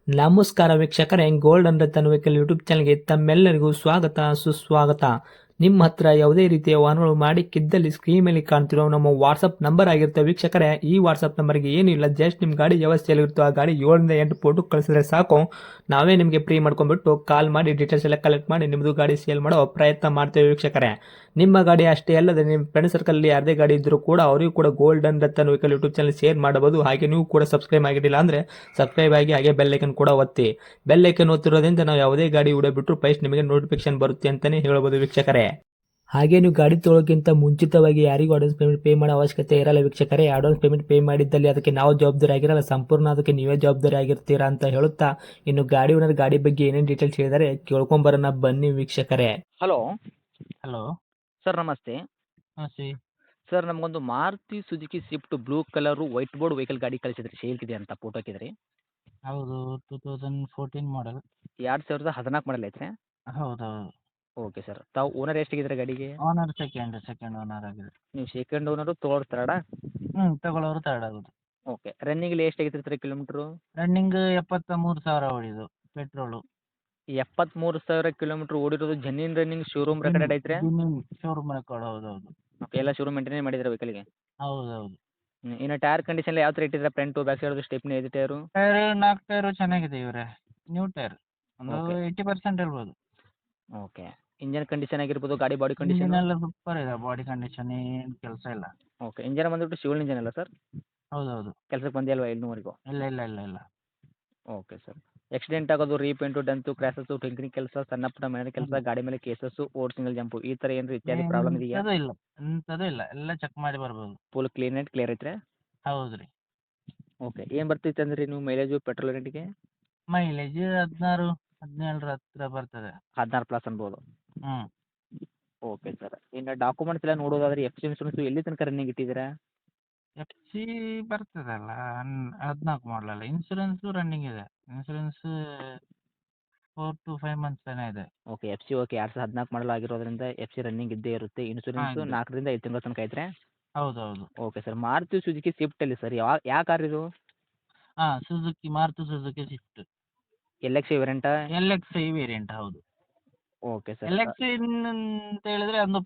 ನಮಸ್ಕಾರ ವೀಕ್ಷಕರೇ, golden Ratan vehicle YouTube ಚಾನಲ್ಗೆ ತಮ್ಮೆಲ್ಲರಿಗೂ ಸ್ವಾಗತ ಸುಸ್ವಾಗತ. ನಿಮ್ಮ ಹತ್ರ ಯಾವುದೇ ರೀತಿಯ ವಾಹನಗಳು ಮಾಡಿಕ್ಕಿದ್ದಲ್ಲಿ ಸ್ಕ್ರೀನ್ ಮೇಲೆ ಕಾಣ್ತಿರೋ ನಮ್ಮ ವಾಟ್ಸಪ್ ನಂಬರ್ ಆಗಿರುತ್ತೆ ವೀಕ್ಷಕರೇ. ಈ ವಾಟ್ಸಪ್ ನಂಬರ್ಗೆ ಏನಿಲ್ಲ, ಜಸ್ಟ್ ನಿಮ್ಮ ಗಾಡಿ ವ್ಯವಸ್ಥೆಯಲ್ಲಿರುತ್ತೋ ಆ ಗಾಡಿ 7 ರಿಂದ 8 ಫೋಟೋ ಕಳಿಸಿದ್ರೆ ಸಾಕು, ನಾವೇ ನಿಮಗೆ ಫ್ರೀ ಮಾಡ್ಕೊಂಡ್ಬಿಟ್ಟು ಕಾಲ್ ಮಾಡಿ ಡೀಟೇಲ್ಸ್ ಎಲ್ಲ ಕಲೆಕ್ಟ್ ಮಾಡಿ ನಿಮ್ಮದು ಗಾಡಿ ಸೇಲ್ ಮಾಡೋ ಪ್ರಯತ್ನ ಮಾಡ್ತೇವೆ ವೀಕ್ಷಕರೇ. ನಿಮ್ಮ ಗಾಡಿ ಅಷ್ಟೇ ಅಲ್ಲದೆ ನಿಮ್ಮ ಫ್ರೆಂಡ್ ಸರ್ಕಲ್ ಯಾರದೇ ಗಾಡಿ ಇದ್ದರೂ ಕೂಡ ಅವರಿಗೂ ಕೂಡ golden Ratan vehicle YouTube channel share ಮಾಡಬಹುದು. ಹಾಗೆ ನೀವು ಕೂಡ ಸಬ್ಸ್ಕ್ರೈಬ್ ಆಗಿರಲಿಲ್ಲ ಅಂದರೆ ಸಬ್ಸ್ಕ್ರೈಬ್ ಆಗಿ ಹಾಗೆ ಬೆಲ್ ಐಕನ್ ಕೂಡ ಒತ್ತಿ. ಬೆಲ್ ಐಕನ್ ಒತ್ತಿರೋದ್ರಿಂದ ನಾವು ಯಾವುದೇ ಗಾಡಿ ವಿಡಿಯೋ ಬಿಟ್ಟರು ಫಸ್ಟ್ ನಿಮಗೆ ನೋಟಿಫಿಕೇಶನ್ ಬರುತ್ತೆ ಅಂತಾನೆ ಹೇಳ್ಬೋದು ವೀಕ್ಷಕರೇ. ಹಾಗೆ ನೀವು ಗಾಡಿ ತೊಳೋಕ್ಕಿಂತ ಮುಂಚಿತವಾಗಿ ಯಾರಿಗೂ ಅಡ್ವಾನ್ಸ್ ಪೇಮೆಂಟ್ ಪೇ ಮಾಡೋ ಅವಶ್ಯಕತೆ ಇರಲ್ಲ ವೀಕ್ಷಕರೇ. ಅಡ್ವಾನ್ಸ್ ಪೇಮೆಂಟ್ ಪೇ ಮಾಡಿದ್ದಲ್ಲಿ ಅದಕ್ಕೆ ನಾವು ಜವಾಬ್ದಾರಿ ಆಗಿರಲ್ಲ, ಸಂಪೂರ್ಣ ಅದಕ್ಕೆ ನೀವೇ ಜವಾಬ್ದಾರಿ ಆಗಿರ್ತೀರಾ ಅಂತ ಹೇಳುತ್ತಾ, ಇನ್ನು ಗಾಡಿ ಓನರ್ ಗಾಡಿ ಬಗ್ಗೆ ಏನೇನು ಡೀಟೇಲ್ಸ್ ಹೇಳಿದರೆ ಕೇಳ್ಕೊಂಬರೋಣ ಬನ್ನಿ ವೀಕ್ಷಕರೇ. ಹಲೋ ಹಲೋ ಸರ್, ನಮಸ್ತೆ. ನಮಸ್ತೆ. ಸರ್, ನಮಗೊಂದು Maruti Suzuki Swift blue colour white board vehicle ಗಾಡಿ ಕಳಿಸಿದ್ರಿ, ಸೇಲ್ಗಿದೆ ಅಂತ ಫೋಟೋ ಹಾಕಿದ್ರಿ. ಹೌದು, 2014 ಮಾಡೆಲ್. 2014 ಮಾಡಲ್ ಐತ್ರಿ. ಹೌದೌದು. ಓಕೆ ಸರ್, ತಾವು ಓನರ್ ಎಷ್ಟಾಗಿದ್ರೆ ಗಾಡಿಗೆ? ಓನರ್ ಸೆಕೆಂಡ್ ಓನರ್ ಆಗಿದೆ. ನೀವು ಸೆಕೆಂಡ್ ಓನರು, ತೋರಿಸ್ತಾರ? ತಗೊಳ್ಳೋರು ತರ್ಡ್ ಆಗೋದು. ಓಕೆ, ರನ್ನಿಂಗಲ್ಲಿ ಎಷ್ಟಾಗಿತ್ತು ಸರ್ ಕಿಲೋಮೀಟ್ರು? ರನ್ನಿಂಗ್ 73,000 ಹೊಡಿದು ಪೆಟ್ರೋಲು. 73,000 ಕಿಲೋಮೀಟ್ರ್ ಓಡಿರೋದು ಜೆನ್ಯೂನ್ ರನ್ನಿಂಗ್, ಶೋರೂಮ್ ರೆಕಾರ್ಡೆಡ್ ಐತ್ರಿ? Showroom record. ಹೌದೌದು. ಓಕೆ, ಎಲ್ಲ ಶೋರೂಮ್ ಮೇಂಟೈನ್ ಮಾಡಿದ್ರೆ ವೆಹಿಕಲ್ಗೆ? ಹೌದೌದು. ಇನ್ನು ಟೈರ್ ಕಂಡೀಷನ್ ಯಾವ ಥರ ಇಟ್ಟಿದ್ರೆ? ಫ್ರಂಟು ಬ್ಯಾಕ್ ಸೈಡ್ ಸ್ಟೆಪ್ನಿ ಐದು ಟೈರು? ಟೈರ್ 4 ಟೈರು ಚೆನ್ನಾಗಿದೆ ಇವರೇ, ನ್ಯೂ ಟೈರ್. ಒಂದು Okay. 80% ಹೇಳ್ಬೋದು. ಓಕೆ, ಇಂಜನ್ ಕಂಡೀಷನ್ ಆಗಿರ್ಬೋದು, ಗಾಡಿ ಬಾಡಿ ಕಂಡೀಷನ್? ಇಂಜಿನ್ ಎಲ್ಲ ಸೂಪರ್ ಇದೆ, ಬಾಡಿ ಕಂಡೀಷನ್ ಏನು ಕೆಲಸ ಇಲ್ಲ. ಓಕೆ, ಇಂಜನ್ ಬಂದ್ಬಿಟ್ಟು ಶಿವಲ್ ಇಂಜನ್ ಅಲ್ಲ ಸರ್? ಹೌದೌದು. ಕೆಲಸಕ್ಕೆ ಬಂದಿಲ್ವಾ ಇನ್ನೂವರೆಗೂ? ಇಲ್ಲ ಇಲ್ಲ ಇಲ್ಲ ಇಲ್ಲ. Okay sir. ಆಕ್ಸಿಡೆಂಟ್ ಆಗೋದು, ರೀಪೇಂಟು, ಡೆಂತು, ಕ್ರ್ಯಾಸಸ್ಸು, ಟೆಕ್ನಿಕ್ ಕೆಲಸ, ಸಣ್ಣ ಪುಟ್ಟ ಮನೆ ಕೆಲಸ, ಗಾಡಿ ಮೇಲೆ ಕೇಸಸ್ಸು, ಓವರ್ ಸಿಂಗಲ್ ಜಂಪು, ಈ ಥರ ಏನಾದ್ರು ಇತ್ಯಾದಿ ಪ್ರಾಬ್ಲಮ್ ಇದೆಯಾ? ಎಂಥದೂ ಇಲ್ಲ, ಎಂಥದೂ ಇಲ್ಲ, ಎಲ್ಲ ಚೆಕ್ ಮಾಡಿ ಬರ್ಬೋದು. ಫುಲ್ ಕ್ಲೀನ್ ಆ್ಯಂಡ್ ಕ್ಲಿಯರ್ ಐತ್ರಿ? ಹೌದು ರೀ. ಓಕೆ, ಏನು ಬರ್ತಿತ್ತು ಅಂದ್ರೆ ನೀವು ಮೈಲೇಜು ಪೆಟ್ರೋಲ್ ರೇಟಿಗೆ? ಮೈಲೇಜ್ 16, 17 ಹತ್ರ ಬರ್ತದೆ. 16 ಪ್ಲಸ್ ಅನ್ಬೋದು. ಹ್ಞೂ. Okay sir. ಇನ್ನು ಡಾಕ್ಯುಮೆಂಟ್ಸ್ ಎಲ್ಲ ನೋಡೋದಾದ್ರೆ ಎಫ್ ಸಿ ಇನ್ಸೂರೆನ್ಸು ಎಲ್ಲಿ ತನಕ ರನ್ನಿಂಗ್ ಇಟ್ಟಿದ್ದೀರಾ? ಎಫ್ ಸಿ ಬರ್ತದಲ್ಲ, 14 ಮಾಡಲಲ್ಲ. ಇನ್ಸೂರೆನ್ಸು ರನ್ನಿಂಗ್ ಇದೆ. ಇನ್ಸೂರೆನ್ಸ್ 4 to 5 ಮಂತ್ಸ್ ಏನೋ ಇದೆ. ಓಕೆ, ಎಫ್ ಸಿ ಓಕೆ, 2014 ಮಾಡಲ್ ಆಗಿರೋದ್ರಿಂದ ಎಫ್ ಸಿ ರನ್ನಿಂಗ್ ಇದ್ದೇ ಇರುತ್ತೆ. ಇನ್ಸೂರೆನ್ಸು ಇದೆ. 4 ರಿಂದ 5 ತಿಂಗಳ ತನಕ ಐತ್ರಿ? ಹೌದೌದು. Okay sir. ಮಾರುತಿ ಸುಜುಕಿ ಸ್ವಿಫ್ಟಲ್ಲಿ ಸರ್ ಯಾವ ಕಾರ್ ಇದು? Suzuki, Maruti Suzuki Swift. L X ವೇರಿಯಂಟಾ? L X I variant. ಹೌದು. Okay sir. ಎಲ್ ಎಕ್ಸ್ ಅಂತ ಹೇಳಿದ್ರೆ ಒಂದು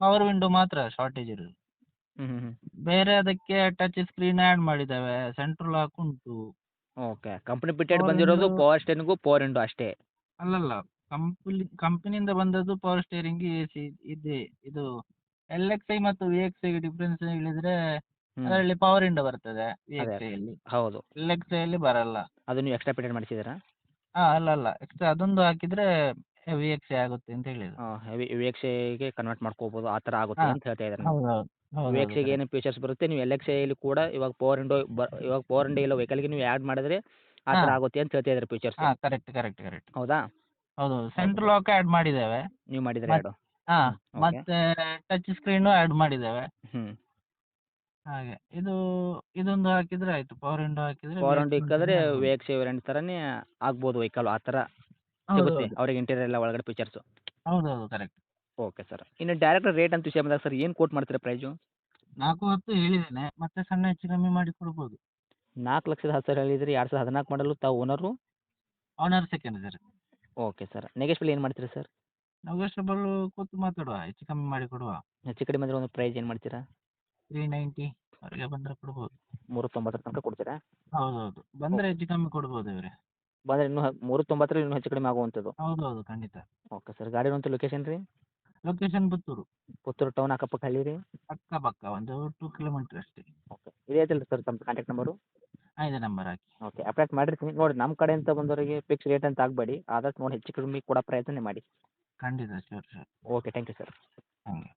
ಪವರ್ ವಿಂಡೋ ಮಾತ್ರ ಶಾರ್ಟೇಜ್ ಇರೋದು. ಬೇರೆ ಅದಕ್ಕೆ ಟಚ್ ಸ್ಕ್ರೀನ್ ಆ್ಯಡ್ ಮಾಡಿದ್ದಾವೆ, ಸೆಂಟ್ರಲ್ ಲಾಕ್ ಉಂಟು. ಓಕೆ, ಕಂಪ್ನಿ ಫಿಟೆಡ್ Power ಬಂದಿರೋದು window- power steering, power window ಅಷ್ಟೇ? ಅಲ್ಲಲ್ಲ, ಕಂಪನಿಯಿಂದ ಬಂದದ್ದು ಪವರ್ ಸ್ಟೇರಿಂಗ್, ಎ ಸಿ ಇದೆ. ಇದು ಎಲ್ ಎಕ್ಸ್ ಐ ಮತ್ತು ವಿ ಎಕ್ಸ್ ಐ ಡಿಫ್ರೆನ್ಸ್ ಹೇಳಿದ್ರೆ ಅದರಲ್ಲಿ ಪವರ್ ವಿಂಡೋ ಬರ್ತದೆ ವಿ ಅದೇ ಎಕ್ಸ್ ಐಯಲ್ಲಿ. ಹೌದು. ಎಲ್ ಎಕ್ಸ್ ಐಯಲ್ಲಿ ಬರಲ್ಲ. ಅದು ನೀವು ಎಕ್ಸ್ಟ್ರಾ ಫಿಟೆಡ್ ಮಾಡಿಸಿದ್ದೀರಾ? ಅಲ್ಲ ಎಕ್ಸ್ಟ್ರಾ ಅದೊಂದು ಹಾಕಿದ್ರೆ ವಿ ಎಕ್ಸ್ ಐ ಆಗುತ್ತೆ ಅಂತ ಹೇಳಿದ್ರು. ವಿ ಎಕ್ಸ್ ಐಗೆ ಕನ್ವರ್ಟ್ ಮಾಡ್ಕೋಬೋದು, ಆ ಥರ ಆಗುತ್ತೆ ಹಾ. ಅಂತ ಹೇಳ್ತಾ ಇದ್ದಾರೆ. ಹೌದೌದು. ವಿ ಎಕ್ಸ್ ಐಗೆ ಏನು ಫೀಚರ್ಸ್ ಬರುತ್ತೆ, ನೀವು ಎಲ್ ಎಕ್ಸ್ ಐಲಿ ಕೂಡ ಇವಾಗ ಪವರ್ ವಿಂಡೋ ಇಲ್ಲ ವೆಹಿಕಲ್ಗೆ ನೀವು ಆ್ಯಡ್ ಮಾಡಿದ್ರೆ ಆ ಥರ ಹಾ. ಆಗುತ್ತೆ ಅಂತ ಹೇಳ್ತಾ ಇದ್ದಾರೆ ಫೀಚರ್ಸ್. ಕರೆಕ್ಟ್. ಹೌದಾ? ಹೌದೌದು. ಸೆಂಟ್ರಲ್ ಲಾಕ್ ಆ್ಯಡ್ ಮಾಡಿದ್ದೇವೆ. ನೀವು ಮಾಡಿದ್ರೆ ಮತ್- ಎರಡು? ಹಾ, Okay. ಮತ್ತೆ ಟಚ್ ಸ್ಕ್ರೀನು ಆ್ಯಡ್ ಮಾಡಿದ್ದೇವೆ. ಹ್ಞೂ. ಹಾಗೆ ಇದೊಂದು ಹಾಕಿದ್ರೆ ಆಯ್ತು. ಪವರ್ ವಿಂಡೋ ಹಾಕಿದ್ರೆ ಪವರ್ VX ವಿಂಡೋ ಇಕ್ಕಿದ್ರೆ ಅಂತಾನೆ ಆಗ್ಬೋದು. ವಿ ಎಕ್ಸ್ ಐ ವೇರಿಯಂಟ್ ಥರನೇ ಆಗ್ಬೋದು ವೆಹಿಕಲ್, ಆ ಥರ ಹೌದೌದು. ಸಿಗುತ್ತೆ ಅವ್ರಿಗೆ ಇಂಟೀರಿಯರ್ ಎಲ್ಲ ಒಳಗಡೆ ಫೀಚರ್ಸು. ಹೌದೌದು ಕರೆಕ್ಟ್. Okay sir. ಇನ್ನು ಡೈರೆಕ್ಟ್ ರೇಟ್ ಅಂತ ವಿಷಯ ಬಂದಾಗ ಸರ್ ಏನು ಕೋಟ್ ಮಾಡ್ತೀರಾ ಪ್ರೈಸು? 410 ಹೇಳಿದ್ದೇನೆ, ಮತ್ತೆ ಸಣ್ಣ ಹೆಚ್ಚು ಕಮ್ಮಿ ಮಾಡಿ ಕೊಡ್ಬೋದು. 4,10,000 ಹೇಳಿದ್ರಿ, 2014 ಮಾಡಲು, ತಾವು owner? Owner second sir. Okay sir. Negotiable ಏನು ಮಾಡ್ತೀರಾ ಸರ್? ನೆಗೋಷಿಯಬಲ್ ಕೂತು ಮಾತಾಡುವ, ಹೆಚ್ಚು ಕಮ್ಮಿ ಮಾಡಿ ಕೊಡುವ. ಹೆಚ್ಚು ಕಡಿಮೆ ಅಂದರೆ ಒಂದು ಪ್ರೈಸ್ ಏನು ಮಾಡ್ತೀರಾ? 390 ಅವರಿಗೆ ಬಂದರೆ ಕೊಡ್ಬೋದು. 390 ತನಕ ಕೊಡ್ತೀರಾ? ಹೌದೌದು, ಬಂದರೆ ಹೆಚ್ಚು ಕಮ್ಮಿ ಕೊಡ್ಬೋದು ಇವರೇ. ಬಂದರೆ ಇನ್ನೂ 390 ಇನ್ನೂ ಹೆಚ್ಚು ಕಡಿಮೆ ಆಗುವಂಥದ್ದು? ಹೌದೌದು ಖಂಡಿತ. Okay sir. ಗಾಡಿ ಇರುವಂಥ ಲೊಕೇಶನ್ ರೀ? ಲೊಕೇಶನ್ ಪುತ್ತೂರು. ಪುತ್ತೂರು ಟೌನ್ ಅಕ್ಕಪಕ್ಕ ಹಳ್ಳಿ ರೀ? ಪಕ್ಕ ಒಂದು 2 ಕಿಲೋಮೀಟರ್ ಅಷ್ಟೇ. ಓಕೆ, ಇದೇ ಐತಲ್ಲ ಸರ್ ತಮ್ಮ ಕಾಂಟ್ಯಾಕ್ಟ್ ನಂಬರು? ಇದೆ ನಂಬರ್ ಹಾಕಿ. ಓಕೆ, ಅಪ್ಡೇಟ್ ಮಾಡಿರ್ತೀನಿ ನೋಡಿ. ನಮ್ಮ ಕಡೆಯಿಂದ ಬಂದವರಿಗೆ ಫಿಕ್ಸ್ ರೇಟ್ ಅಂತ ಆಗಬೇಡಿ, ಆದಷ್ಟು ನೋಡಿ ಹೆಚ್ಚು ಕಡಿಮೆ ಕೊಡೋ ಪ್ರಯತ್ನ ಮಾಡಿ. ಖಂಡಿತ, sure. Okay, thank you sir. ಹಂಗೆ.